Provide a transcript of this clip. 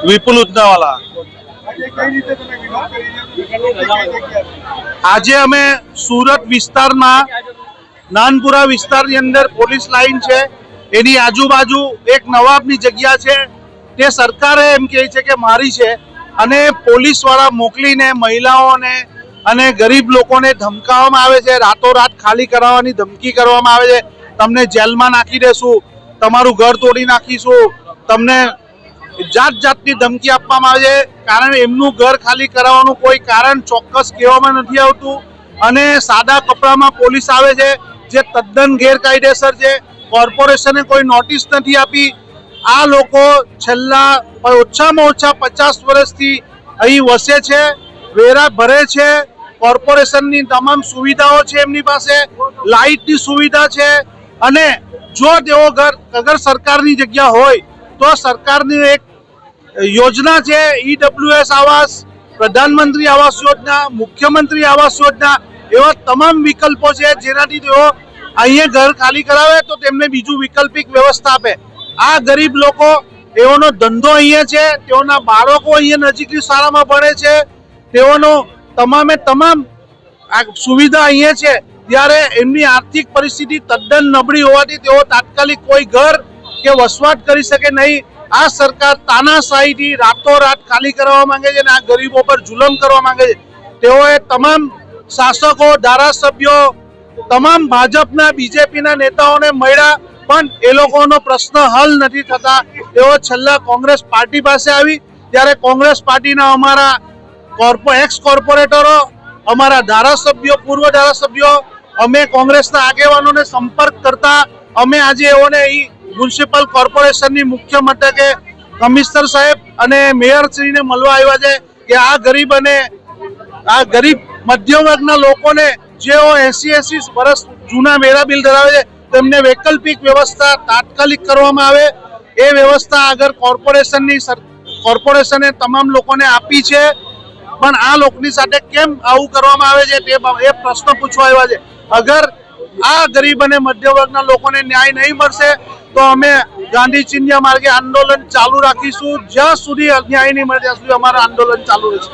વિપુલ ઉદનાવાલા। આજે અમે સુરત વિસ્તારમાં નાનપુરા વિસ્તારની અંદર પોલીસ લાઈન છે, એની આજુબાજુ એક નવાબની જગ્યા છે, તે સરકારે એમ કહે છે કે મારી છે, અને પોલીસ વાળા મોકલીને મહિલાઓને અને ગરીબ લોકોને ધમકાવવામાં આવે છે, રાતોરાત ખાલી કરાવવાની ધમકી કરવામાં આવે છે। તમને જેલમાં નાખી દેશું, તમારું ઘર તોડી નાખીશું, તમને જાત જાતની ધમકી આપવામાં આવે છે, કારણ એમનું ઘર ખાલી કરાવવાનું કોઈ કારણ ચોક્કસ કહેવામાં નથી આવતું, અને સાદા કપડામાં પોલીસ આવે છે જે તદ્દન ગેરકાયદેસર છે। કોર્પોરેશને કોઈ નોટિસ નથી આપી। આ લોકો છેલ્લા ઓછામાં ઓછા 50 વર્ષથી અહીં વસે છે, વેરા ભરે છે, કોર્પોરેશનની તમામ સુવિધાઓ છે એમની પાસે, લાઇટની સુવિધા છે, અને જો તેઓ ઘર અગર સરકારની જગ્યા હોય તો સરકારની એક યોજના છે EWS આવાસ, પ્રધાનમંત્રી આવાસ યોજના, મુખ્યમંત્રી આવાસ યોજના, એવા તમામ વિકલ્પો છે જેનાથી તેઓ અહીંયા ઘર ખાલી કરાવે તો તેમને બીજું વૈકલ્પિક વ્યવસ્થા આપે। આ ગરીબ લોકો, તેઓનો ધંધો અહીંયા છે, તેઓના બાળકો અહીંયા નજીકની શાળામાં ભણે છે, તેઓનો તમામે તમામ આ સુવિધા અહીંયા છે, ત્યારે એમની આર્થિક પરિસ્થિતિ તદ્દન નબળી હોવાથી તેઓ તાત્કાલિક કોઈ ઘર કે વસવાટ કરી શકે નહીં। આ સરકાર તાનાશાહીથી રાતોરાત ખાલી કરવા માંગે છે અને આ ગરીબો પર જુલમ કરવા માંગે છે। તેઓએ તમામ શાસકો, ધારાસભ્યો, તમામ ભાજપના, બીજેપીના નેતાઓને મળ્યા, પણ એ લોકોનો પ્રશ્ન હલ નથી થતા। તેઓ છેલ્લા કોંગ્રેસ પાર્ટી પાસે આવી, ત્યારે કોંગ્રેસ પાર્ટીના અમારા એક્સ કોર્પોરેટરો, અમારા ધારાસભ્યો, પૂર્વ ધારાસભ્યો, અમે કોંગ્રેસના આગેવાનોને સંપર્ક કરતા અમે આજે એઓને મ્યુનિસિપલ કોર્પોરેશનની મુખ્ય મથકે કમિશનર સાહેબ અને મેયરશ્રીને મળવા આવ્યા છે કે આ ગરીબ મધ્યમ વર્ગના લોકોને જેઓ 80 વર્ષ જૂના વેરા બિલ ધરાવે છે તેમને વૈકલ્પિક વ્યવસ્થા તાત્કાલિક કરવામાં આવે। એ વ્યવસ્થા આગળ કોર્પોરેશને તમામ લોકોને આપી છે, પણ આ લોકોની સાથે કેમ આવું કરવામાં આવે છે તે એ પ્રશ્ન પૂછવા આવ્યા છે। અગર આ ગરીબ અને મધ્યમ વર્ગના લોકોને ન્યાય નહીં મળશે તો અમે ગાંધી ચિંધ્યા માર્ગે આંદોલન ચાલુ રાખીશું। જ્યાં સુધી ન્યાય નહીં મળે ત્યાં સુધી અમારું આંદોલન ચાલુ રહેશે।